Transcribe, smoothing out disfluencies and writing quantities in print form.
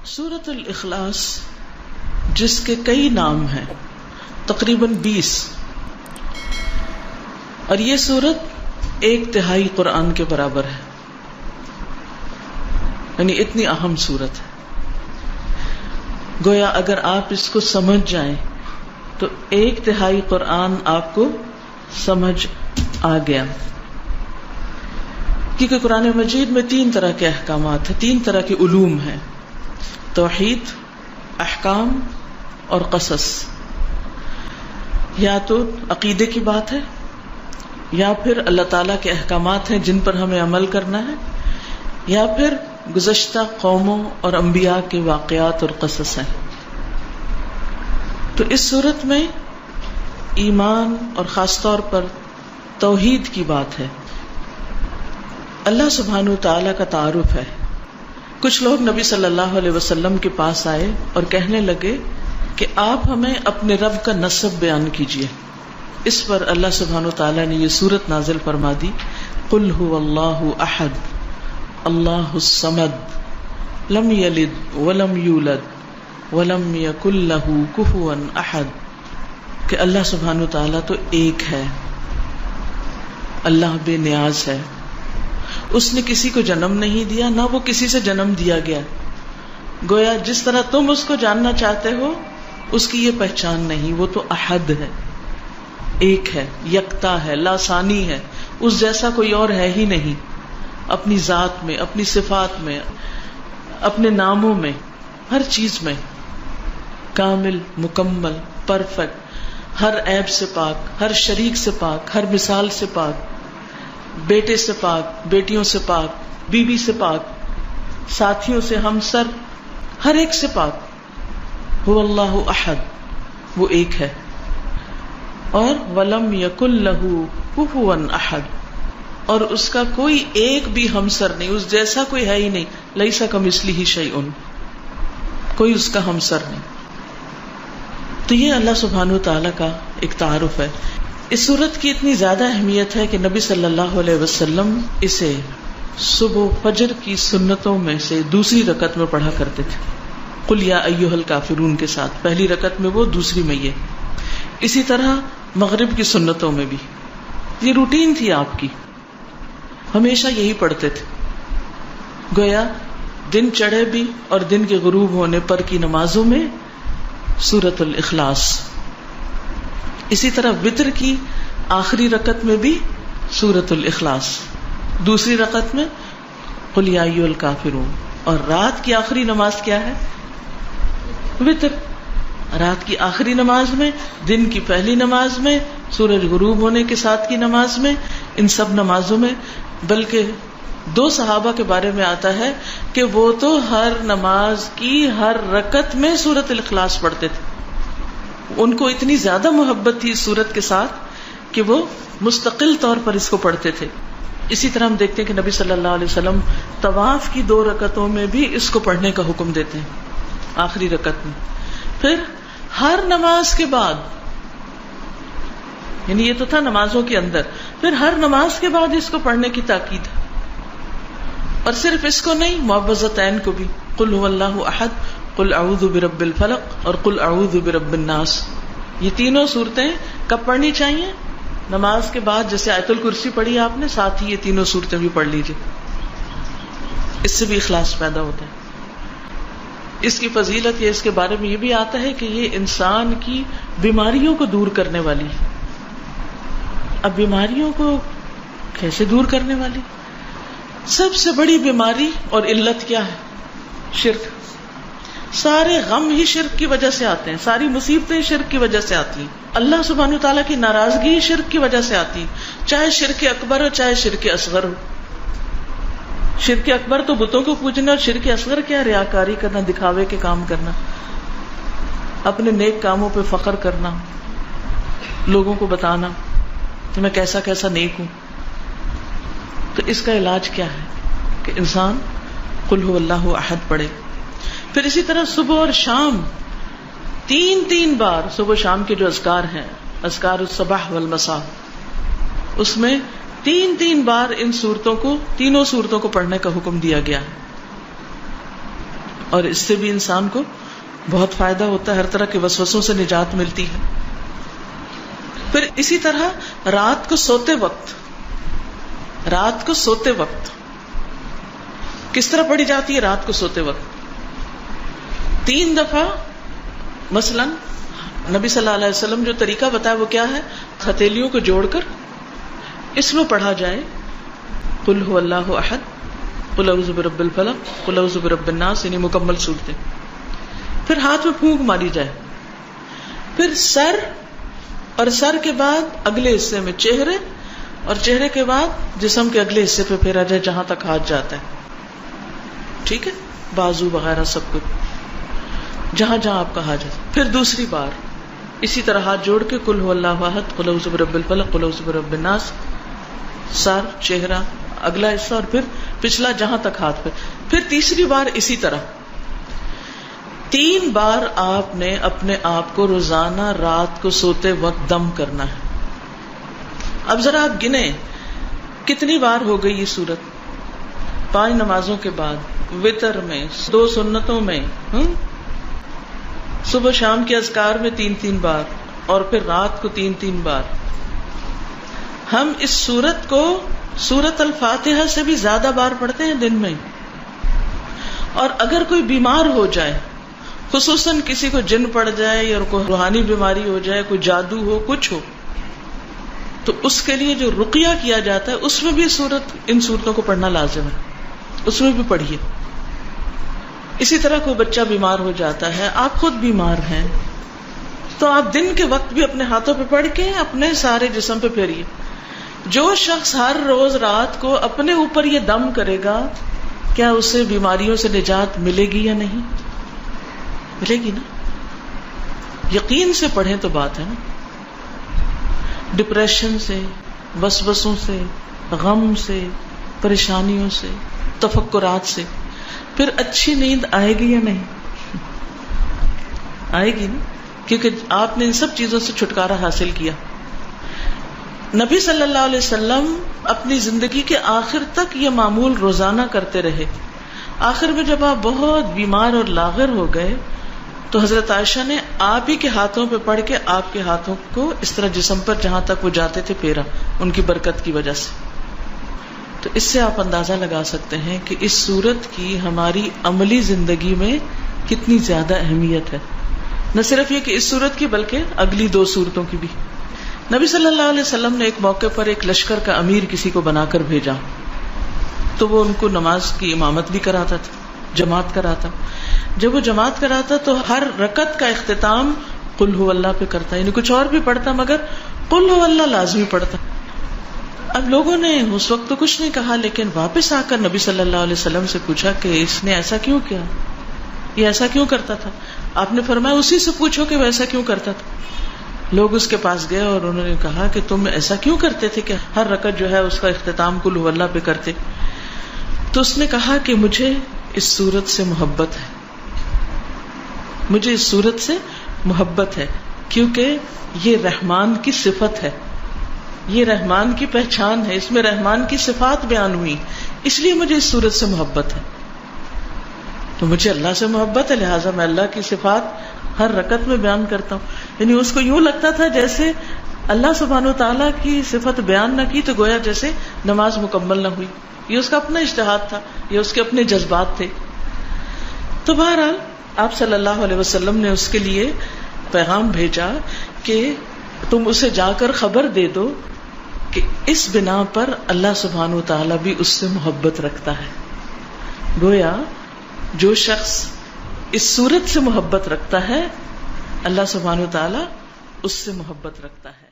سورۃ الاخلاص جس کے کئی نام ہیں، تقریباً 20، اور یہ سورت 1/3 قرآن کے برابر ہے، یعنی اتنی اہم سورت ہے۔ گویا اگر آپ اس کو سمجھ جائیں تو 1/3 قرآن آپ کو سمجھ آ گیا، کیونکہ قرآن مجید میں 3 طرح کے احکامات ہیں، 3 طرح کے علوم ہیں: توحید، احکام اور قصص۔ یا تو عقیدے کی بات ہے، یا پھر اللہ تعالیٰ کے احکامات ہیں جن پر ہمیں عمل کرنا ہے، یا پھر گزشتہ قوموں اور انبیاء کے واقعات اور قصص ہیں۔ تو اس صورت میں ایمان اور خاص طور پر توحید کی بات ہے، اللہ سبحانہ وتعالیٰ کا تعارف ہے۔ کچھ لوگ نبی صلی اللہ علیہ وسلم کے پاس آئے اور کہنے لگے کہ آپ ہمیں اپنے رب کا نسب بیان کیجیے۔ اس پر اللہ سبحانہ وتعالیٰ نے یہ سورت نازل فرما دی: قل هو اللہ احد اللہ الصمد لم یلد ولم یولد ولم یکن لہ کفوا احد، کہ اللہ سبحانہ وتعالیٰ تو ایک ہے، اللہ بے نیاز ہے، اس نے کسی کو جنم نہیں دیا، نہ وہ کسی سے جنم دیا گیا۔ گویا جس طرح تم اس کو جاننا چاہتے ہو اس کی یہ پہچان نہیں، وہ تو احد ہے، ایک ہے، یکتا ہے، لاثانی ہے، اس جیسا کوئی اور ہے ہی نہیں، اپنی ذات میں، اپنی صفات میں، اپنے ناموں میں، ہر چیز میں کامل، مکمل، پرفیکٹ، ہر عیب سے پاک، ہر شریک سے پاک، ہر مثال سے پاک، بیٹے سے پاک، بیٹیوں سے پاک، بیوی سے پاک، ساتھیوں سے، ہمسر، ہر ایک سے پاک۔ هو اللہ احد، وہ ایک ہے، اور ولم یکن لہ کفوا احد، اور اس کا کوئی ایک بھی ہمسر نہیں، اس جیسا کوئی ہے ہی نہیں، لیس کمثلہ شیء، کوئی اس کا ہمسر نہیں۔ تو یہ اللہ سبحانہ وتعالیٰ کا ایک تعارف ہے۔ اس سورت کی اتنی زیادہ اہمیت ہے کہ نبی صلی اللہ علیہ وسلم اسے صبح فجر کی سنتوں میں سے دوسری رکعت میں پڑھا کرتے تھے، قل یا ایھا الکافرون کے ساتھ، پہلی رکعت میں وہ، دوسری میں یہ۔ اسی طرح مغرب کی سنتوں میں بھی یہ روٹین تھی آپ کی، ہمیشہ یہی پڑھتے تھے۔ گویا دن چڑھے بھی اور دن کے غروب ہونے پر کی نمازوں میں سورۃ الاخلاص، اسی طرح وتر کی آخری رکعت میں بھی سورۃ الاخلاص، دوسری رکعت میں قل یا ایھا الکافرون، اور رات کی آخری نماز کیا ہے؟ وتر۔ رات کی آخری نماز میں، دن کی پہلی نماز میں، سورج غروب ہونے کے ساتھ کی نماز میں، ان سب نمازوں میں۔ بلکہ 2 صحابہ کے بارے میں آتا ہے کہ وہ تو ہر نماز کی ہر رکعت میں سورۃ الاخلاص پڑھتے تھے، ان کو اتنی زیادہ محبت تھی اس سورت کے ساتھ کہ وہ مستقل طور پر اس کو پڑھتے تھے۔ اسی طرح ہم دیکھتے ہیں کہ نبی صلی اللہ علیہ وسلم طواف کی 2 رکعتوں میں بھی اس کو پڑھنے کا حکم دیتے ہیں، آخری رکعت میں۔ پھر ہر نماز کے بعد، یعنی یہ تو تھا نمازوں کے اندر، پھر ہر نماز کے بعد اس کو پڑھنے کی تاکید ہے۔ اور صرف اس کو نہیں، معوذتین کو بھی، قل هو اللہ احد، قل اعوذ برب الفلق اور قل اعوذ برب الناس، یہ تینوں صورتیں کب پڑھنی چاہیے؟ نماز کے بعد۔ جیسے آیت الکرسی پڑھی آپ نے، ساتھ ہی یہ تینوں صورتیں بھی پڑھ لیجیے، اس سے بھی اخلاص پیدا ہوتا ہے۔ اس کی فضیلت یا اس کے بارے میں یہ بھی آتا ہے کہ یہ انسان کی بیماریوں کو دور کرنے والی ہے۔ اب بیماریوں کو کیسے دور کرنے والی؟ سب سے بڑی بیماری اور علت کیا ہے؟ شرک۔ سارے غم ہی شرک کی وجہ سے آتے ہیں، ساری مصیبتیں شرک کی وجہ سے آتی ہیں، اللہ سبحانہ تعالیٰ کی ناراضگی شرک کی وجہ سے آتی، چاہے شرک اکبر ہو چاہے شرک اصغر ہو۔ شرک اکبر تو بتوں کو پوجنا، اور شرک اصغر کیا؟ ریاکاری کرنا، دکھاوے کے کام کرنا، اپنے نیک کاموں پہ فخر کرنا، لوگوں کو بتانا کہ میں کیسا کیسا نیک ہوں۔ تو اس کا علاج کیا ہے کہ انسان قل هو اللہ احد پڑھے۔ پھر اسی طرح صبح اور شام 3 بار، صبح و شام کے جو اذکار ہیں، اذکار الصباح والمساء، اس میں 3 بار ان صورتوں کو، تینوں صورتوں کو پڑھنے کا حکم دیا گیا ہے۔ اور اس سے بھی انسان کو بہت فائدہ ہوتا ہے، ہر طرح کے وسوسوں سے نجات ملتی ہے. پھر اسی طرح رات کو سوتے وقت کس طرح پڑھی جاتی ہے؟ رات کو سوتے وقت 3 دفعہ. مثلا نبی صلی اللہ علیہ وسلم جو طریقہ بتایا وہ کیا ہے؟ ہتھیلیوں کو جوڑ کر اس میں پڑھا جائے قل هو اللہ احد، قل اعوذ برب الفلق، قل اعوذ برب الناس، یعنی مکمل صورتیں. پھر ہاتھ میں پھونک ماری جائے، پھر سر، اور سر کے بعد اگلے حصے میں چہرے، اور چہرے کے بعد جسم کے اگلے حصے پہ پھیرا جائے جہاں تک ہاتھ جاتا ہے. ٹھیک ہے، بازو وغیرہ سب کچھ جہاں جہاں آپ کا ہاتھ جاتا ہے. پھر دوسری بار اسی طرح ہاتھ جوڑ کے قل هو اللہ احد، قل اعوذ برب الفلق، قل اعوذ برب الناس، سر، چہرہ، اگلا حصہ اور پھر پچھلا جہاں تک ہاتھ پہ. پھر تیسری بار اسی طرح 3 بار آپ نے اپنے آپ کو روزانہ رات کو سوتے وقت دم کرنا ہے. اب ذرا آپ گنیں کتنی بار ہو گئی یہ صورت؟ 5 نمازوں کے بعد، وتر میں، 2 سنتوں میں، صبح شام کے اذکار میں 3 بار، اور پھر رات کو 3 بار. ہم اس سورت کو سورت الفاتحہ سے بھی زیادہ بار پڑھتے ہیں دن میں. اور اگر کوئی بیمار ہو جائے، خصوصاً کسی کو جن پڑ جائے یا کوئی روحانی بیماری ہو جائے، کوئی جادو ہو، کچھ ہو، تو اس کے لیے جو رقیہ کیا جاتا ہے اس میں بھی ان صورتوں کو پڑھنا لازم ہے، اس میں بھی پڑھیے. اسی طرح کوئی بچہ بیمار ہو جاتا ہے، آپ خود بیمار ہیں، تو آپ دن کے وقت بھی اپنے ہاتھوں پہ پڑھ کے اپنے سارے جسم پہ پھیریے. جو شخص ہر روز رات کو اپنے اوپر یہ دم کرے گا، کیا اسے بیماریوں سے نجات ملے گی یا نہیں؟ ملے گی نا. یقین سے پڑھیں تو بات ہے نا. ڈپریشن سے، وسوسوں سے، غم سے، پریشانیوں سے، تفکرات سے پھر اچھی نیند آئے گی یا نہیں؟ آئے گی نا، کیونکہ آپ نے ان سب چیزوں سے چھٹکارا حاصل کیا. نبی صلی اللہ علیہ وسلم اپنی زندگی کے آخر تک یہ معمول روزانہ کرتے رہے. آخر میں جب آپ بہت بیمار اور لاغر ہو گئے تو حضرت عائشہ نے آپ ہی کے ہاتھوں پہ پڑھ کے آپ کے ہاتھوں کو اس طرح جسم پر جہاں تک وہ جاتے تھے پھیرا، ان کی برکت کی وجہ سے. تو اس سے آپ اندازہ لگا سکتے ہیں کہ اس سورت کی ہماری عملی زندگی میں کتنی زیادہ اہمیت ہے. نہ صرف یہ کہ اس سورت کی بلکہ اگلی 2 سورتوں کی بھی. نبی صلی اللہ علیہ وسلم نے ایک موقع پر ایک لشکر کا امیر کسی کو بنا کر بھیجا، تو وہ ان کو نماز کی امامت بھی کراتا تھا، جماعت کراتا. جب وہ جماعت کراتا تو ہر رکعت کا اختتام قل هو اللہ پہ کرتا، یعنی کچھ اور بھی پڑھتا مگر قل هو اللہ لازمی پڑھتا. اب لوگوں نے اس وقت تو کچھ نہیں کہا، لیکن واپس آ کر نبی صلی اللہ علیہ وسلم سے پوچھا کہ اس نے ایسا کیوں کیا، یہ ایسا کیوں کرتا تھا؟ آپ نے فرمایا اسی سے پوچھو کہ وہ ایسا کیوں کرتا تھا. لوگ اس کے پاس گئے اور انہوں نے کہا کہ تم ایسا کیوں کرتے تھے کہ ہر رکعت جو ہے اس کا اختتام قل هو اللہ پہ کرتے؟ تو اس نے کہا کہ مجھے اس سورت سے محبت ہے، مجھے اس سورت سے محبت ہے، کیونکہ یہ رحمان کی صفت ہے، یہ رحمان کی پہچان ہے، اس میں رحمان کی صفات بیان ہوئی، اس لیے مجھے اس سورت سے محبت ہے. تو مجھے اللہ سے محبت ہے، لہٰذا میں اللہ کی صفات ہر رکعت میں بیان کرتا ہوں. یعنی اس کو یوں لگتا تھا جیسے اللہ سبحانہ وتعالیٰ کی صفت بیان نہ کی تو گویا جیسے نماز مکمل نہ ہوئی. یہ اس کا اپنا اجتہاد تھا، یہ اس کے اپنے جذبات تھے. تو بہرحال آپ صلی اللہ علیہ وسلم نے اس کے لیے پیغام بھیجا کہ تم اسے جا کر خبر دے دو کہ اس بنا پر اللہ سبحانہ وتعالیٰ بھی اس سے محبت رکھتا ہے. گویا جو شخص اس صورت سے محبت رکھتا ہے اللہ سبحانہ وتعالیٰ اس سے محبت رکھتا ہے.